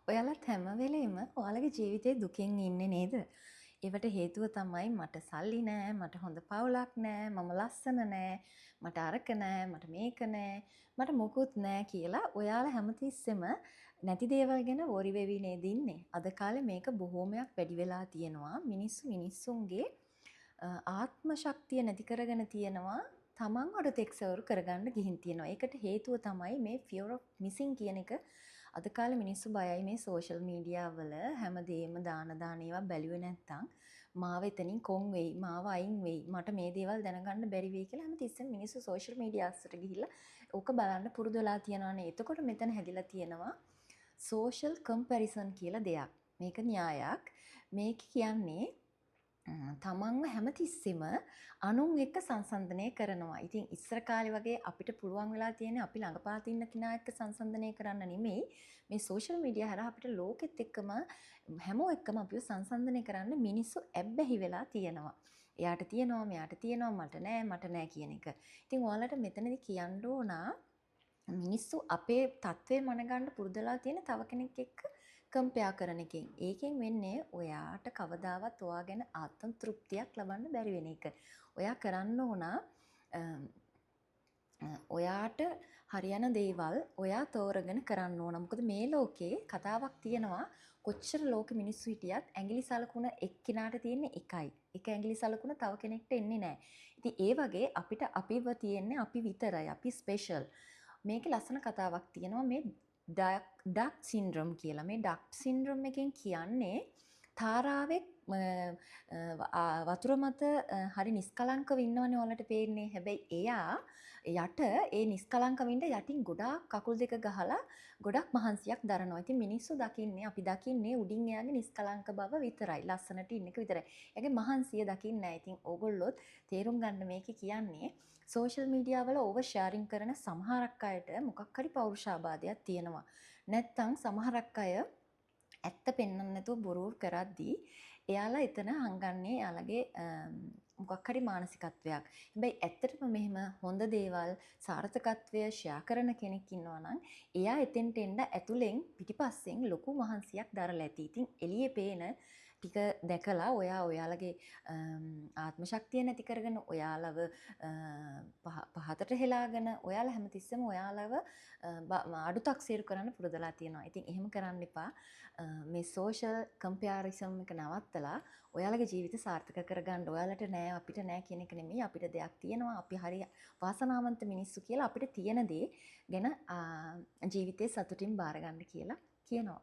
ඔයාලත් හැම වෙලේම ඔයාලගේ ජීවිතේ දුකින් ඉන්නේ නේද? ඒවට හේතුව තමයි මට සල්ලි නෑ, මට හොඳ පවුලක් නෑ, මම ලස්සන නෑ, මට අරක නෑ, මට මේක නෑ, මට මොකුත් නෑ කියලා ඔයාලා හැමතිස්සෙම නැති දේවල් ගැන වොරි වෙවි නේද ඉන්නේ. අද කාලේ මේක බොහෝමයක් වැඩි වෙලා තියෙනවා. මිනිස්සුන්ගේ ආත්ම ශක්තිය නැති කරගෙන තියෙනවා. තමන් අඩු තෙක්සවරු කරගන්න ගිහින් තියෙනවා. ඒකට හේතුව තමයි මේ fear of missing කියන එක. අද කාලේ මිනිස්සු බයයි මේ සෝෂල් මීඩියා වල හැමදේම දාන ඒවා බැලුවේ නැත්තම් මාව එතනින් කොන් වෙයි, මාව අයින් වෙයි, මට මේ දේවල් දැනගන්න බැරි වෙයි කියලා හැමතිස්සෙම මිනිස්සු සෝෂල් මීඩියා අස්සට ගිහිල්ලා ඕක බලන්න පුරුදු වෙලා තියෙනවානේ. එතකොට මෙතන හැදිලා තියෙනවා සෝෂල් කම්පැරිසන් කියලා දෙයක්. මේක න්‍යායක්. මේක කියන්නේ තමන්ව හැමතිස්සෙම අනුන් එක්ක සංසන්දනය කරනවා. ඉතින් ඉස්සර කාලේ වගේ අපිට පුළුවන් වෙලා තියෙන්නේ අපි ළඟපාත ඉන්න කෙනා එක්ක සංසන්දනය කරන්න නෙමෙයි. මේ සෝෂල් මීඩියා හරහා අපිට ලෝකෙත් එක්කම හැමෝ එක්කම අපිව සංසන්දනය කරන්න මිනිස්සු ඇබ්බැහි වෙලා තියෙනවා. එයාට තියෙනවා, මෙයාට තියෙනවා, මට නෑ කියන එක. ඉතින් ඔයාලට මෙතනදී කියන්න ඕන මිනිස්සු අපේ තත්ත්වය මනගන්න පුරුදුලා තියෙන තව කෙනෙක් එක්ක කම්පෙයා කරන එකෙන්. ඒකෙන් වෙන්නේ ඔයාට කවදාවත් ඔයා ගැන ආත්ම තෘප්තියක් ලබන්න බැරි වෙන එක. ඔයා කරන්න ඕන ඔයාට හරියන දේවල් ඔයා තෝරගෙන කරන්න ඕන. මොකද මේ ලෝකේ කතාවක් තියෙනවා කොච්චර ලෝකෙ මිනිස්සු හිටියත් ඇඟිලි සලකුණ එක්කිනාට තියෙන්නේ එකයි. එක ඇඟිලි සලකුණ තව කෙනෙක්ට එන්නේ නැහැ. ඉතින් ඒ වගේ අපිට අපිව තියෙන්නේ අපි විතරයි. අපි ස්පෙෂල්. මේකේ ලස්සන කතාවක් තියෙනවා මේ ඩක් සින්ඩ්‍රෝම් කියලා. මේ ඩක් සින්ඩ්‍රෝම් එකෙන් කියන්නේ තාරාවෙක් වතුර මත හරි නිස්කලංකව ඉන්නවනේ ඔයාලට පේන්නේ. හැබැයි එයා යට ඒ නිස්කලංකව ඉන්න යටින් ගොඩාක් කකුල් දෙක ගහලා ගොඩක් මහන්සියක් දරනවා. ඉතින් මිනිස්සු අපි දකින්නේ උඩින් එයාගේ නිස්කලංක බව විතරයි. ලස්සනට ඉන්න එක විතරයි. එයාගේ මහන්සිය දකින්නේ නැහැ. ඉතින් ඕගොල්ලොත් තේරුම් ගන්න මේක කියන්නේ සෝෂල් මීඩියා වල ඕවර් ෂෙයාරින් කරන සමහරක් අයට මොකක් හරි පෞරුෂාබාධයක් තියෙනවා. නැත්තම් සමහරක් අය ඇත්ත පෙන්වන්න නැතුව බොරු කරද්දී එයාලා එතන හංගන්නේ එයාලගේ මොකක් හරි මානසිකත්වයක්. හැබැයි ඇත්තටම මෙහෙම හොඳ දේවල් සාර්ථකත්වය ෂෙයා කරන කෙනෙක් ඉන්නවා නම් එයා එතෙන්ට එන්න ඇතුලෙන් පිටිපස්සෙන් ලොකු මහන්සියක් දරලා ඇති. ඉතින් එළියේ පේන ටික දැකලා ඔයාලගේ ආත්ම ශක්තිය නැති කරගෙන ඔයාලව පහතට හෙලාගෙන ඔයාලා හැමතිස්සෙම ඔයාලව අඩුතක්සේරු කරන්න පුරුදුලා තියෙනවා. ඉතින් එහෙම කරන්න එපා. මේ සෝෂල් කම්පැරිසන් එක නවත්තලා ඔයාලගේ ජීවිත සාර්ථක කරගන්න. ඔයාලට නෑ අපිට නෑ කියන එක නෙමෙයි. අපිට දෙයක් තියෙනවා. අපි හරි වාසනාවන්ත මිනිස්සු කියලා අපිට තියෙන දේ ගැන ජීවිතේ සතුටින් බාර ගන්න කියලා කියනවා.